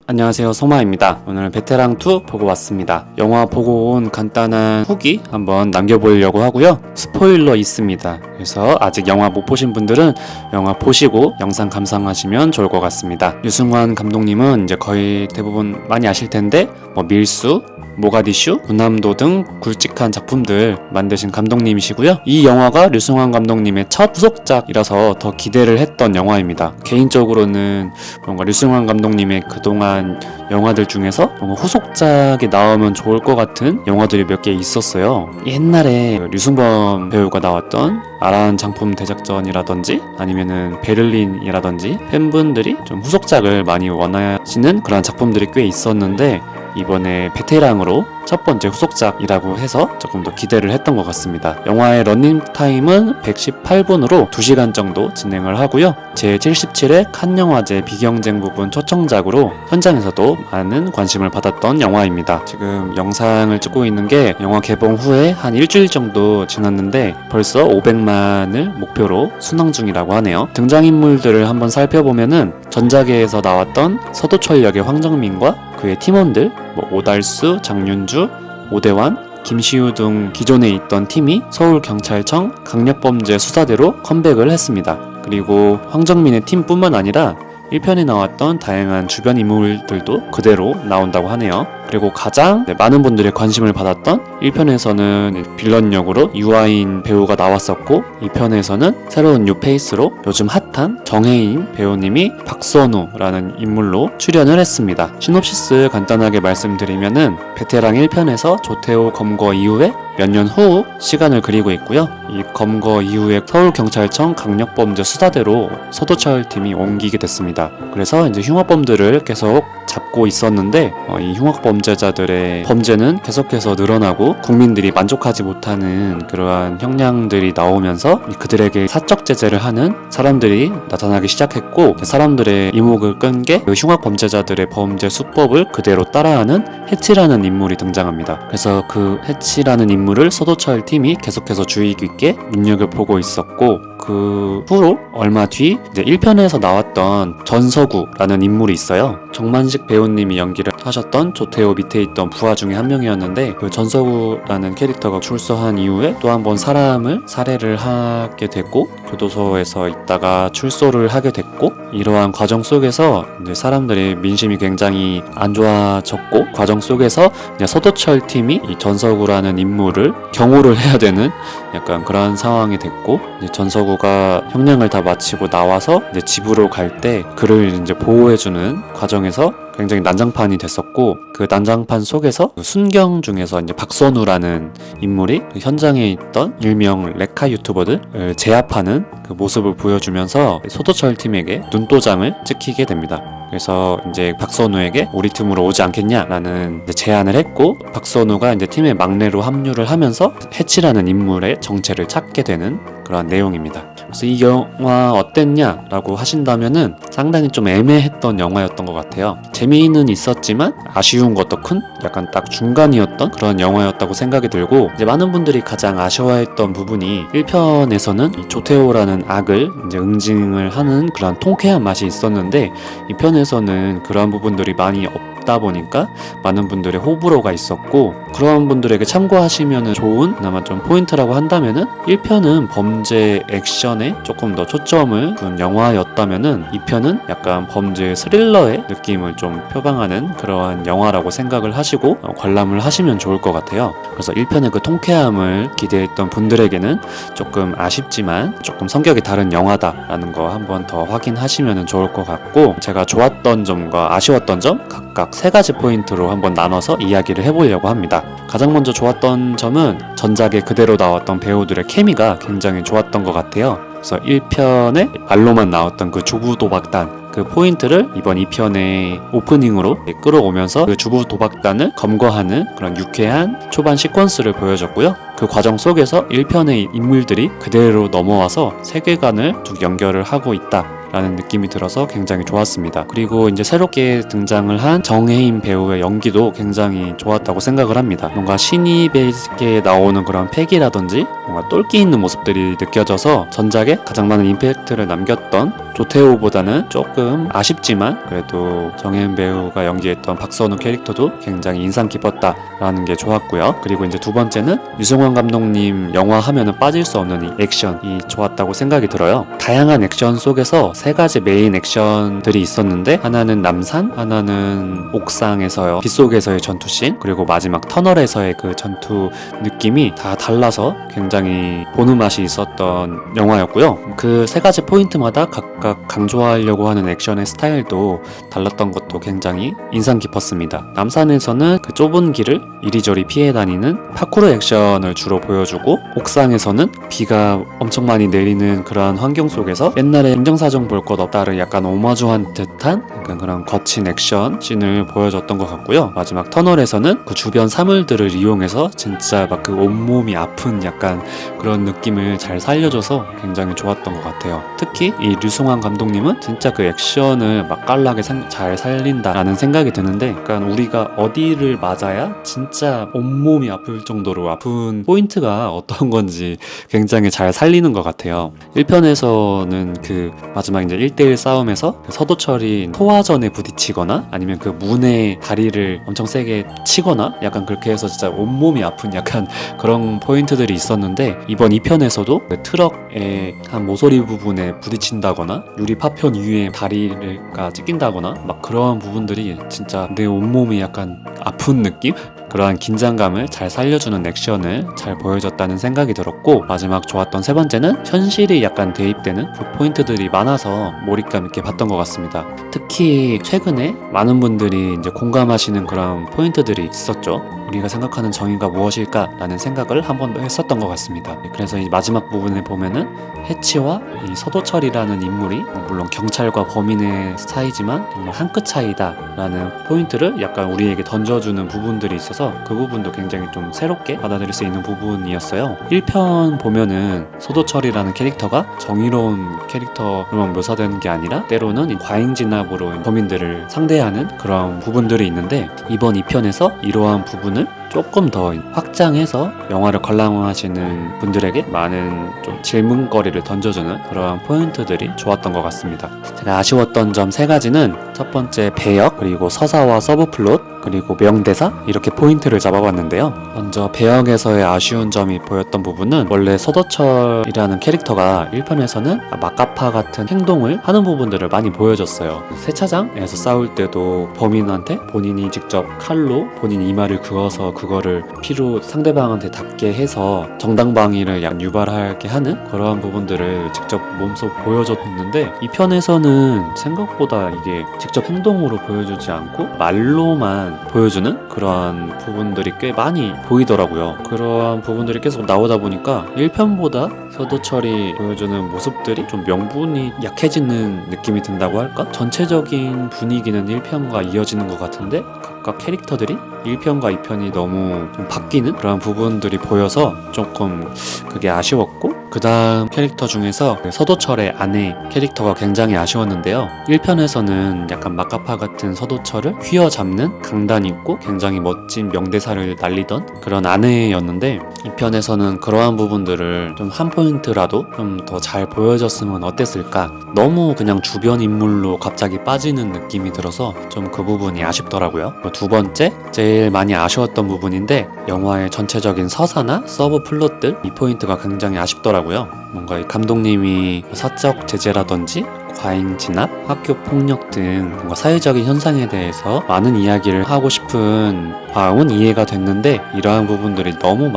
안녕하세요, 소마입니다. 오늘 베테랑2 보고 왔습니다. 영화 보고 온 간단한 후기 한번 남겨보려고 하고요. 스포일러 있습니다. 그래서 아직 영화 못 보신 분들은 영화 보시고 영상 감상하시면 좋을 것 같습니다. 류승환 감독님은 이제 거의 대부분 많이 아실 텐데 밀수, 모가디슈, 군함도 등 굵직한 작품들 만드신 감독님이시고요. 이 영화가 류승환 감독님의 첫 후속작이라서 더 기대를 했던 영화입니다. 개인적으로는 뭔가 류승환 감독님의 그동안 영화들 중에서 뭔가 후속작이 나오면 좋을 것 같은 영화들이 몇 개 있었어요. 옛날에 류승범 배우가 나왔던 아란 장품 대작전이라든지 아니면은 베를린이라든지 팬분들이 좀 후속작을 많이 원하시는 그런 작품들이 꽤 있었는데 이번에 베테랑으로 첫 번째 후속작이라고 해서 조금 더 기대를 했던 것 같습니다. 영화의 러닝타임은 118분으로 2시간 정도 진행을 하고요. 제77회 칸 영화제 비경쟁 부분 초청작으로 현장에서도 많은 관심을 받았던 영화입니다. 지금 영상을 찍고 있는 게 영화 개봉 후에 한 일주일 정도 지났는데 벌써 500만을 목표로 순항 중이라고 하네요. 등장인물들을 한번 살펴보면은 전작에서 나왔던 서도철 역의 황정민과 그의 팀원들 오달수, 장윤주, 오대환, 김시우 등 기존에 있던 팀이 서울경찰청 강력범죄 수사대로 컴백을 했습니다. 그리고 황정민의 팀뿐만 아니라 1편에 나왔던 다양한 주변 인물들도 그대로 나온다고 하네요. 그리고 가장 많은 분들의 관심을 받았던 1편에서는 빌런 역으로 유아인 배우가 나왔었고 2편에서는 새로운 뉴페이스로 요즘 핫한 정혜인 배우님이 박선우라는 인물로 출연을 했습니다. 시놉시스 간단하게 말씀드리면은 베테랑 1편에서 조태호 검거 이후에 몇 년 후 시간을 그리고 있고요. 이 검거 이후에 서울경찰청 강력범죄 수사대로 서도철 팀이 옮기게 됐습니다. 그래서 이제 흉악범들을 계속 잡고 있었는데 이 흉악범죄자들의 범죄는 계속해서 늘어나고 국민들이 만족하지 못하는 그러한 형량들이 나오면서 그들에게 사적 제재를 하는 사람들이 나타나기 시작했고 사람들의 이목을 끈 게 흉악범죄자들의 범죄 수법을 그대로 따라하는 해치라는 인물이 등장합니다. 그래서 그 해치라는 인물을 서도철 팀이 계속해서 주의 깊게 눈여겨보고 있었고 그 후로 얼마 뒤 이제 1편에서 나왔던 전서구라는 인물이 있어요. 정만식 배우님이 연기를 하셨던 조태호 밑에 있던 부하 중에 한 명이었는데 그 전서구라는 캐릭터가 출소한 이후에 또 한 번 사람을 살해를 하게 됐고 교도소에서 있다가 출소를 하게 됐고 이러한 과정 속에서 이제 사람들의 민심이 굉장히 안 좋아졌고 과정 속에서 이제 서도철 팀이 이 전서구라는 인물을 경호를 해야 되는 약간 그런 상황이 됐고 이제 전서구가 형량을 다 마치고 나와서 이제 집으로 갈 때 그를 이제 보호해주는 과정에서 굉장히 난장판이 됐었고 그 난장판 속에서 순경 중에서 이제 박선우라는 인물이 그 현장에 있던 일명 레카 유튜버들을 제압하는 그 모습을 보여주면서 서도철 팀에게 눈도장을 찍히게 됩니다. 그래서 이제 박선우에게 우리 팀으로 오지 않겠냐라는 이제 제안을 했고 박선우가 이제 팀의 막내로 합류를 하면서 해치라는 인물의 정체를 찾게 되는 그런 내용입니다. 그래서 이 영화 어땠냐라고 하신다면은 상당히 좀 애매했던 영화였던 것 같아요. 재미는 있었지만 아쉬운 것도 큰 약간 딱 중간이었던 그런 영화였다고 생각이 들고 이제 많은 분들이 가장 아쉬워했던 부분이 1편에서는 이 조태호라는 악을 이제 응징을 하는 그런 통쾌한 맛이 있었는데 2편에서는 그러한 부분들이 많이 없다 보니까 많은 분들의 호불호가 있었고 그런 분들에게 참고하시면 좋은 그나마 좀 포인트라고 한다면은 1편은 범죄 액션에 조금 더 초점을 둔 영화였다면은 2편은 약간 범죄 스릴러의 느낌을 좀 표방하는 그러한 영화라고 생각을 하시고 관람을 하시면 좋을 것 같아요. 그래서 1편의 그 통쾌함을 기대했던 분들에게는 조금 아쉽지만 조금 성격이 다른 영화다라는 거 한번 더 확인하시면 좋을 것 같고 제가 좋았던 점과 아쉬웠던 점 각각 3가지 포인트로 한번 나눠서 이야기를 해보려고 합니다. 가장 먼저 좋았던 점은 전작에 그대로 나왔던 배우들의 케미가 굉장히 좋았던 것 같아요. 그래서 1편에 말로만 나왔던 그 주부도박단 그 포인트를 이번 2편의 오프닝으로 끌어오면서 그 주부도박단을 검거하는 그런 유쾌한 초반 시퀀스를 보여줬고요. 그 과정 속에서 1편의 인물들이 그대로 넘어와서 세계관을 쭉 연결을 하고 있다 라는 느낌이 들어서 굉장히 좋았습니다. 그리고 이제 새롭게 등장을 한 정혜인 배우의 연기도 굉장히 좋았다고 생각을 합니다. 뭔가 신입에게 나오는 그런 패기라든지 뭔가 똘끼 있는 모습들이 느껴져서 전작에 가장 많은 임팩트를 남겼던 조태호보다는 조금 아쉽지만 그래도 정혜은 배우가 연기했던 박선우 캐릭터도 굉장히 인상 깊었다라는 게 좋았고요. 그리고 이제 두 번째는 유승환 감독님 영화 하면은 빠질 수 없는 이 액션이 좋았다고 생각이 들어요. 다양한 액션 속에서 세 가지 메인 액션들이 있었는데 하나는 남산, 하나는 옥상에서요 빗속에서의 전투씬, 그리고 마지막 터널에서의 그 전투 느낌이 다 달라서 굉장히 보는 맛이 있었던 영화였고요. 그 세 가지 포인트마다 각각 강조하려고 하는 액션의 스타일도 달랐던 것도 굉장히 인상 깊었습니다. 남산에서는 그 좁은 길을 이리저리 피해 다니는 파쿠르 액션을 주로 보여주고, 옥상에서는 비가 엄청 많이 내리는 그러한 환경 속에서 옛날에 인정사정 볼 것 없다를 약간 오마주한 듯한 약간 그런 거친 액션 씬을 보여줬던 것 같고요. 마지막 터널에서는 그 주변 사물들을 이용해서 진짜 막 그 온몸이 아픈 약간 그런 느낌을 잘 살려줘서 굉장히 좋았던 것 같아요. 특히 이 류승환 감독님은 진짜 그 액션을 맛깔나게 잘 살린다라는 생각이 드는데, 약간 우리가 어디를 맞아야 진짜 온몸이 아플 정도로 아픈 포인트가 어떤 건지 굉장히 잘 살리는 것 같아요. 1편에서는 그 마지막 이제 1대1 싸움에서 그 서도철이 소화전에 부딪히거나 아니면 그 문에 다리를 엄청 세게 치거나 약간 그렇게 해서 진짜 온몸이 아픈 약간 그런 포인트들이 있었는데, 이번 2편에서도 그 트럭의 한 모서리 부분에 부딪힌다거나 유리 파편 위에 다리가 찢긴다거나 막 그런 부분들이 진짜 내 온몸이 약간 아픈 느낌? 그러한 긴장감을 잘 살려주는 액션을 잘 보여줬다는 생각이 들었고, 마지막 좋았던 세 번째는 현실이 약간 대입되는 그 포인트들이 많아서 몰입감 있게 봤던 것 같습니다. 특히 최근에 많은 분들이 이제 공감하시는 그런 포인트들이 있었죠. 우리가 생각하는 정의가 무엇일까라는 생각을 한 번 더 했었던 것 같습니다. 그래서 이 마지막 부분에 보면은 해치와 이 서도철이라는 인물이 물론 경찰과 범인의 사이지만 정말 한 끗 차이다라는 포인트를 약간 우리에게 던져주는 부분들이 있어서 그 부분도 굉장히 좀 새롭게 받아들일 수 있는 부분이었어요. 1편 보면은 서도철이라는 캐릭터가 정의로운 캐릭터로만 묘사되는 게 아니라 때로는 이 과잉진압으로 범인들을 상대하는 그런 부분들이 있는데, 이번 2편에서 이러한 부분을 조금 더 확장해서 영화를 관람하시는 분들에게 많은 좀 질문거리를 던져주는 그러한 포인트들이 좋았던 것 같습니다. 제가 아쉬웠던 점 세 가지는 첫 번째 배역, 그리고 서사와 서브플롯, 그리고 명대사, 이렇게 포인트를 잡아봤는데요. 먼저 배역에서의 아쉬운 점이 보였던 부분은 원래 서도철이라는 캐릭터가 1편에서는 막가파 같은 행동을 하는 부분들을 많이 보여줬어요. 세차장에서 싸울 때도 범인한테 본인이 직접 칼로 본인 이마를 그어서 그거를 피로 상대방한테 닿게 해서 정당방위를 유발하게 하는 그러한 부분들을 직접 몸소 보여줬는데, 이 편에서는 생각보다 이게 직접 행동으로 보여주지 않고 말로만 보여주는 그러한 부분들이 꽤 많이 보이더라고요. 그러한 부분들이 계속 나오다 보니까 1편보다 서도철이 보여주는 모습들이 좀 명분이 약해지는 느낌이 든다고 할까? 전체적인 분위기는 1편과 이어지는 것 같은데 각각 캐릭터들이 1편과 2편이 너무 좀 바뀌는 그런 부분들이 보여서 조금 그게 아쉬웠고, 그 다음 캐릭터 중에서 서도철의 아내 캐릭터가 굉장히 아쉬웠는데요. 1편에서는 약간 막가파 같은 서도철을 휘어잡는 강단 있고 굉장히 멋진 명대사를 날리던 그런 아내였는데, 2편에서는 그러한 부분들을 좀 한 포인트라도 좀 더 잘 보여줬으면 어땠을까? 너무 그냥 주변 인물로 갑자기 빠지는 느낌이 들어서 좀 그 부분이 아쉽더라고요. 두 번째, 제일 많이 아쉬웠던 부분인데 영화의 전체적인 서사나 서브 플롯들, 이 포인트가 굉장히 아쉽더라고요. 뭔가 이 감독님이 사적 제재라든지 과잉 진압, 학교 폭력 등 뭔가 사회적인 현상에 대해서 많은 이야기를 하고 싶은 마음은 이해가 됐는데, 이러한 부분들이 너무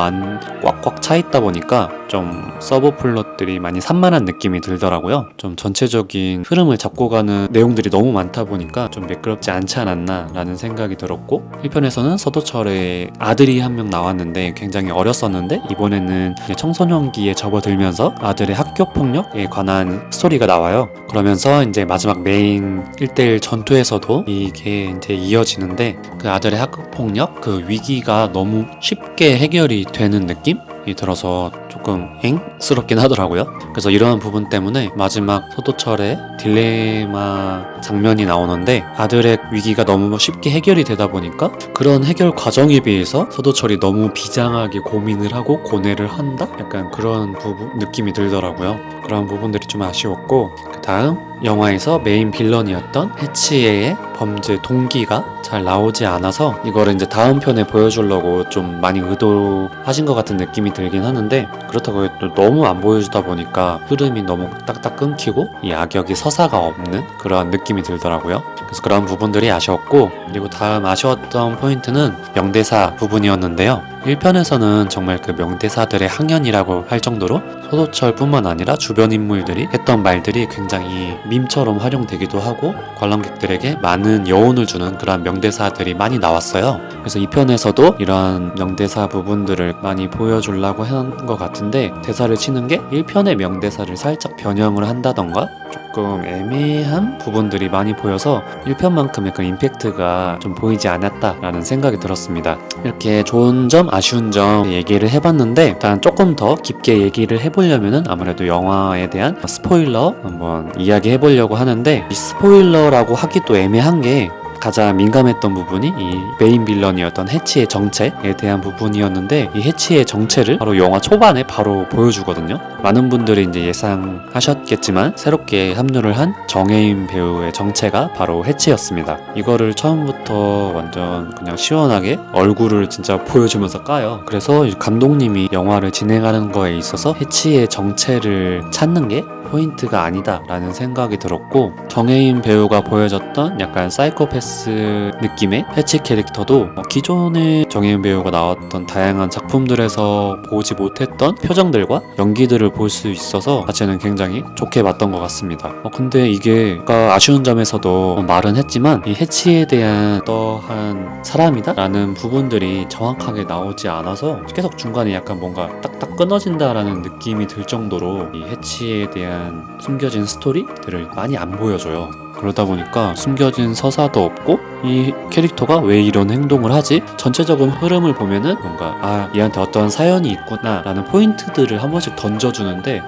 꽉꽉 차 있다 보니까 좀 서브 플롯들이 많이 산만한 느낌이 들더라고요. 좀 전체적인 흐름을 잡고 가는 내용들이 너무 많다 보니까 좀 매끄럽지 않지 않았나 라는 생각이 들었고, 1편에서는 서도철의 아들이 한 명 나왔는데 굉장히 어렸었는데, 이번에는 청소년기에 접어들면서 아들의 학교 폭력에 관한 스토리가 나와요. 그러면서 이제 마지막 메인 1대1 전투에서도 이게 이제 이어지는데, 그 아들의 학교 폭력 그 위기가 너무 쉽게 해결이 되는 느낌이 들어서 조금 엥스럽긴 하더라고요. 그래서 이러한 부분 때문에 마지막 서도철의 딜레마 장면이 나오는데 아들의 위기가 너무 쉽게 해결이 되다 보니까 그런 해결 과정에 비해서 서도철이 너무 비장하게 고민을 하고 고뇌를 한다? 약간 그런 느낌이 들더라고요. 그런 부분들이 좀 아쉬웠고, 그 다음 영화에서 메인 빌런이었던 해치에의 범죄 동기가 잘 나오지 않아서 이거를 이제 다음 편에 보여주려고 좀 많이 의도하신 것 같은 느낌이 들긴 하는데, 그렇다고 또 너무 안 보여주다 보니까 흐름이 너무 딱딱 끊기고 이 악역이 서사가 없는 그런 느낌이 들더라고요. 그래서 그런 부분들이 아쉬웠고, 그리고 다음 아쉬웠던 포인트는 명대사 부분이었는데요. 1편에서는 정말 그 명대사들의 항연이라고 할 정도로 서도철뿐만 아니라 주변 인물들이 했던 말들이 굉장히 밈처럼 활용되기도 하고 관람객들에게 많은 여운을 주는 그런 명대사들이 많이 나왔어요. 그래서 2편에서도 이러한 명대사 부분들을 많이 보여주려고 한 것 같은데, 대사를 치는 게 1편의 명대사를 살짝 변형을 한다던가 조금 애매한 부분들이 많이 보여서 1편만큼의 그 임팩트가 좀 보이지 않았다라는 생각이 들었습니다. 이렇게 좋은 점, 아쉬운 점 얘기를 해봤는데, 일단 조금 더 깊게 얘기를 해보려면은 아무래도 영화에 대한 스포일러 한번 이야기해보려고 하는데, 이 스포일러라고 하기도 애매한 게 가장 민감했던 부분이 이 메인 빌런이었던 해치의 정체에 대한 부분이었는데, 이 해치의 정체를 바로 영화 초반에 바로 보여주거든요. 많은 분들이 이제 예상하셨겠지만 새롭게 합류를 한 정혜인 배우의 정체가 바로 해치였습니다. 이거를 처음부터 완전 그냥 시원하게 얼굴을 진짜 보여주면서 까요. 그래서 감독님이 영화를 진행하는 거에 있어서 해치의 정체를 찾는 게 포인트가 아니다 라는 생각이 들었고, 정혜인 배우가 보여줬던 약간 사이코패스 느낌의 해치 캐릭터도 기존에 정혜인 배우가 나왔던 다양한 작품들에서 보지 못했던 표정들과 연기들을 볼 수 있어서 자체는 굉장히 좋게 봤던 것 같습니다. 근데 이게 아쉬운 점에서도 말은 했지만 이 해치에 대한 어떠한 사람이다 라는 부분들이 정확하게 나오지 않아서 계속 중간에 약간 뭔가 딱딱 끊어진다라는 느낌이 들 정도로 이 해치에 대한 숨겨진 스토리들을 많이 안 보여줘요. 그러다 보니까 숨겨진 서사도 없고 이 캐릭터가 왜 이런 행동을 하지? 전체적인 흐름을 보면은 뭔가 얘한테 어떤 사연이 있구나 라는 포인트들을 한 번씩 던져주는데,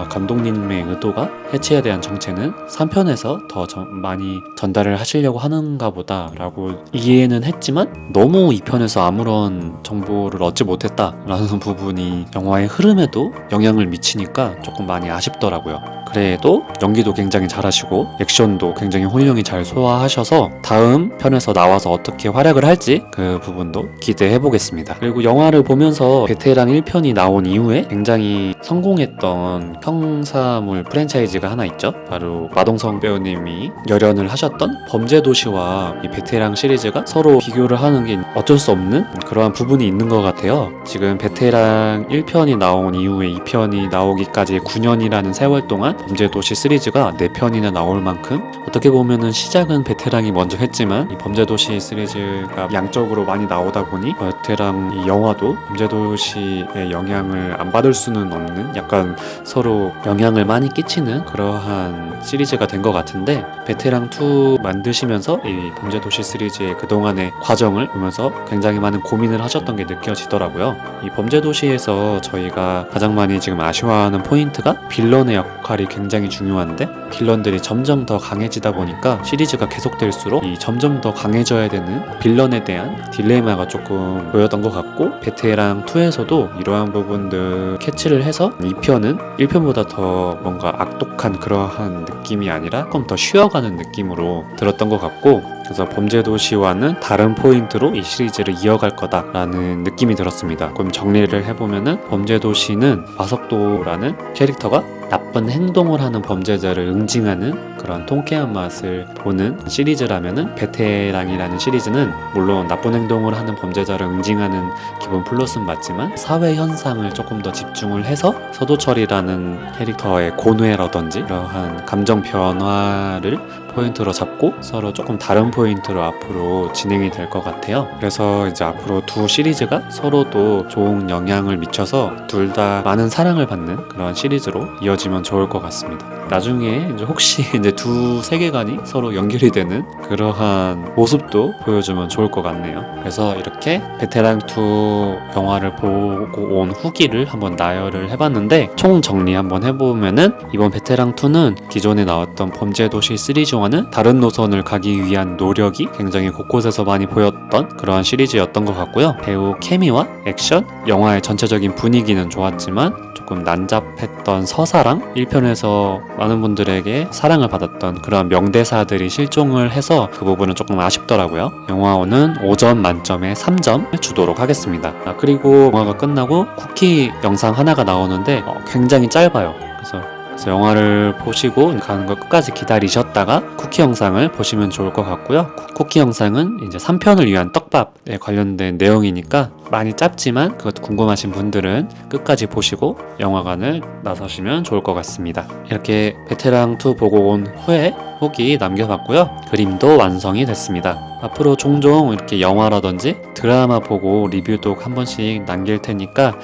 감독님의 의도가 해치에 대한 정체는 3편에서 더 많이 전달을 하시려고 하는가 보다 라고 이해는 했지만, 너무 2편에서 아무런 정보를 얻지 못했다 라는 부분이 영화의 흐름에도 영향을 미치니까 조금 많이 아쉽더라고요. 그래도 연기도 굉장히 잘하시고 액션도 굉장히 훌륭히 잘 소화하셔서 다음 편에서 나와서 어떻게 활약을 할지 그 부분도 기대해 보겠습니다. 그리고 영화를 보면서 베테랑 1편이 나온 이후에 굉장히 성공했던 형사물 프랜차이즈가 하나 있죠. 바로 마동석 배우님이 열연을 하셨던 범죄도시와 이 베테랑 시리즈가 서로 비교를 하는 게 어쩔 수 없는 그러한 부분이 있는 것 같아요. 지금 베테랑 1편이 나온 이후에 2편이 나오기까지 9년이라는 세월 동안 범죄도시 시리즈가 4편이나 나올 만큼, 어떻게 보면은 시작은 베테랑이 먼저 했지만 이 범죄도시 시리즈가 양적으로 많이 나오다 보니 베테랑 이 영화도 범죄도시의 영향을 안 받을 수는 없는, 약간 서로 영향을 많이 끼치는 그러한 시리즈가 된 것 같은데, 베테랑 2 만드시면서 이 범죄도시 시리즈의 그동안의 과정을 보면서 굉장히 많은 고민을 하셨던 게 느껴지더라고요. 이 범죄도시에서 저희가 가장 많이 지금 아쉬워하는 포인트가 빌런의 역할이 굉장히 중요한데, 빌런들이 점점 더 강해지다 보니까 시리즈가 계속될수록 이 점점 더 강해져야 되는 빌런에 대한 딜레마가 조금 보였던 것 같고, 베테랑 2에서도 이러한 부분들 캐치를 해서 2편은 1편보다 더 뭔가 악독한 그러한 느낌이 아니라 조금 더 쉬어가는 느낌으로 들었던 것 같고, 그래서 범죄도시와는 다른 포인트로 이 시리즈를 이어갈 거다라는 느낌이 들었습니다. 그럼 정리를 해보면은, 범죄도시는 마석도라는 캐릭터가 나쁜 행동을 하는 범죄자를 응징하는 그런 통쾌한 맛을 보는 시리즈라면은, 베테랑이라는 시리즈는 물론 나쁜 행동을 하는 범죄자를 응징하는 기본 플롯은 맞지만 사회 현상을 조금 더 집중을 해서 서도철이라는 캐릭터의 고뇌라든지 이러한 감정 변화를 포인트로 잡고 서로 조금 다른 포인트로 앞으로 진행이 될 것 같아요. 그래서 이제 앞으로 두 시리즈가 서로도 좋은 영향을 미쳐서 둘 다 많은 사랑을 받는 그런 시리즈로 이어지면 좋을 것 같습니다. 나중에 이제 혹시 이제 두 세계관이 서로 연결이 되는 그러한 모습도 보여주면 좋을 것 같네요. 그래서 이렇게 베테랑2 영화를 보고 온 후기를 한번 나열을 해봤는데, 총 정리 한번 해보면은 이번 베테랑2는 기존에 나왔던 범죄도시 시리즈와는 다른 노선을 가기 위한 노력이 굉장히 곳곳에서 많이 보였던 그러한 시리즈였던 것 같고요. 배우 케미와 액션, 영화의 전체적인 분위기는 좋았지만 조금 난잡했던 서사랑 1편에서 많은 분들에게 사랑을 받았던 그런 명대사들이 실종을 해서 그 부분은 조금 아쉽더라고요. 영화는 5점 만점에 3점 주도록 하겠습니다. 그리고 영화가 끝나고 쿠키 영상 하나가 나오는데 굉장히 짧아요. 그래서 영화를 보시고 가는 걸 끝까지 기다리셨다가 쿠키 영상을 보시면 좋을 것 같고요. 쿠키 영상은 이제 3편을 위한 떡밥에 관련된 내용이니까 많이 짧지만 그것도 궁금하신 분들은 끝까지 보시고 영화관을 나서시면 좋을 것 같습니다. 이렇게 베테랑2 보고 온 후에 후기 남겨봤고요. 그림도 완성이 됐습니다. 앞으로 종종 이렇게 영화라든지 드라마 보고 리뷰도 한 번씩 남길 테니까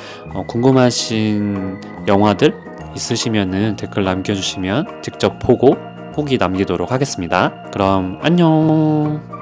궁금하신 영화들 있으시면은 댓글 남겨주시면 직접 보고 후기 남기도록 하겠습니다. 그럼 안녕.